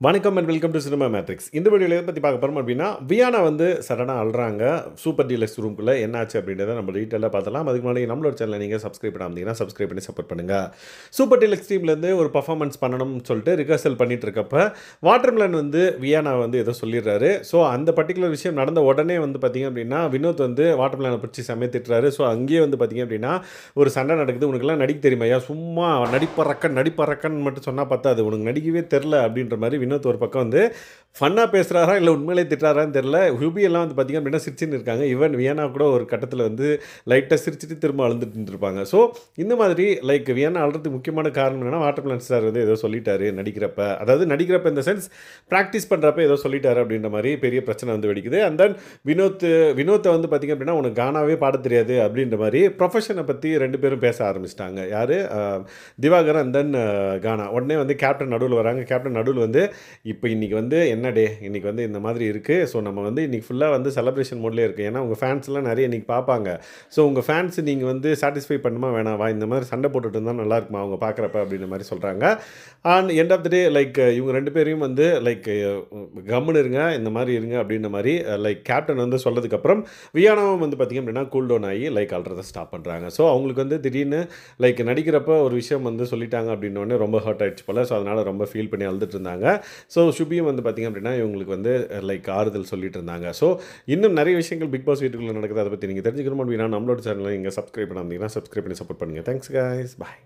வணக்கம் and welcome to cinema matrix. இந்த வீடியோல எத பத்தி பார்க்க போறோம் அப்படின்னா, வியானா வந்து சடனா அழுறாங்க. சூப்பர் டீலக்ஸ் ரூம்குள்ள என்ன ஆச்சு அப்படின்றத நம்ம டீட்டெயிலா பார்த்தலாம். அதுக்கு முன்னாடி நம்மளோட சேனலை நீங்க சப்ஸ்கிரைப் பண்ணாம இருந்தீங்கன்னா, சப்ஸ்கிரைப் பண்ணி சப்போர்ட் பண்ணுங்க. சூப்பர் டீலக்ஸ் டீம்லேருந்து ஒரு பெர்ஃபார்மன்ஸ் பண்ணணும்னு சொல்லிட்டு ரிஹர்சல் பண்ணிட்டு இருக்கப்ப, வாட்டர்மெலன் வந்து வியானா வந்து ஏதோ சொல்லிடுறாரு. ஸோ அந்த பர்ட்டிகுலர் விஷயம் நடந்த உடனே வந்து பார்த்தீங்க அப்படின்னா, வினோத் வந்து வாட்டர்மெலனை பிடிச்சு செமையா திட்டுறாரு. ஸோ அங்கேயே வந்து பார்த்தீங்க அப்படின்னா, ஒரு சண்டை நடக்குது. "உனக்கெல்லாம் நடிக்க தெரியுமாய்யா? சும்மா நடிப்பறக்கன்னு மட்டும் சொன்னா பத்தாது. உனக்கு நடிக்கவே தெரில" அப்படின்ற மாரி வினோத் ஒரு பக்கம் வந்து ஃபன்னா பேசுறாரா இல்ல உண்மையிலேயே திட்டுறாரான்னு தெரியல. ஹுபி எல்லாம் வந்து பார்த்தீங்க அப்படின்னா சிரிச்சுன்னு இருக்காங்க. ஈவன் வியன்னா கூட ஒரு கட்டத்தில வந்து லைட்டா சிரிச்சுட்டு திரும்ப அழுதுட்டு இருந்திருப்பாங்க. ஸோ இந்த மாதிரி லைக் வியன்னா அழுறதுக்கு முக்கியமான காரணம் என்னன்னா, வாட்டர்மெலன் சார் வந்து ஏதோ சொல்லிட்டாரு நடிக்கிறப்ப. அதாவது நடிக்கிறப்ப இந்த சென்ஸ் பிராக்டிஸ் பண்றப்ப ஏதோ சொல்லிட்டாரு அப்படின்ற மாரி பெரிய பிரச்சனை வந்து வெடிக்குது. அண்ட் தென் வினோத்த வந்து பார்த்தீங்க அப்படின்னா, "உனக்கு கானாவே பாடத் தெரியாது" அப்படின்ற மாரி ப்ரொஃபஷன பத்தி 2 பேரும் பேச ஆரம்பிச்சுட்டாங்க. யாரு? திவாகர் அண்ட் தென் கானா. உடனே வந்து கேப்டன் நடுவுல வராங்க. கேப்டன் நடுவுல வந்து இப்போ இன்னைக்கு வந்து என்ன டே? இன்னைக்கு வந்து இந்த மாதிரி இருக்கு. ஸோ நம்ம வந்து இன்னைக்கு ஃபுல்லா வந்து செலிப்ரேஷன் மோட்லயே இருக்கு. ஏன்னா உங்க ஃபேன்ஸ்லாம் நெறைய இன்னைக்கு பார்ப்பாங்க. ஸோ உங்க ஃபேன்ஸ் நீங்க வந்து சாட்டிஸ்ஃபை பண்ணணுமா வேணாவா? இந்த மாதிரி சண்டை போட்டுட்டு இருந்தா நல்லா இருக்குமா அவங்க பார்க்குறப்ப? அப்படின்ற மாரி சொல்றாங்க. And end of the day like இவங்க 2 பேரையும் வந்து லைக் கம்முனு இருங்க. இந்த மாரி இருங்க அப்படின்ற மாரி லைக் கேப்டன் வந்து சொன்னதுக்கப்புறம் வியானாவும் வந்து பார்த்தீங்க அப்படின்னா கூல் டவுன் ஆகி லைக் அல்றத ஸ்டாப் பண்றாங்க. ஸோ அவங்களுக்கு வந்து திடீர்னு லைக் நடிக்கிறப்ப ஒரு விஷயம் வந்து சொல்லிட்டாங்க அப்படின்னோடனே ரொம்ப ஹர்ட் ஆயிடுச்சு போல. ஸோ அதனால ரொம்ப ஃபீல் பண்ணி அழுதுட்டு இருந்தாங்க. ஸோ சுபியும் வந்து பார்த்தீங்க அப்படின்னா இவங்களுக்கு வந்து லைக் ஆறுதல் சொல்லிட்டு இருந்தாங்க. ஸோ இன்னும் நிறைய விஷயங்கள் பிக் பாஸ் வீட்டுக்குள்ள நடக்குது. அதை பற்றி நீங்கள் தெரிஞ்சுக்கணும் அப்படின்னா நம்மளோட சேனலை நீங்கள் சப்ஸ்கிரைப் பண்ணாமீங்கன்னா சப்ஸ்கிரைப் பண்ணி சப்போர்ட் பண்ணுங்கள். Thanks guys. பாய்.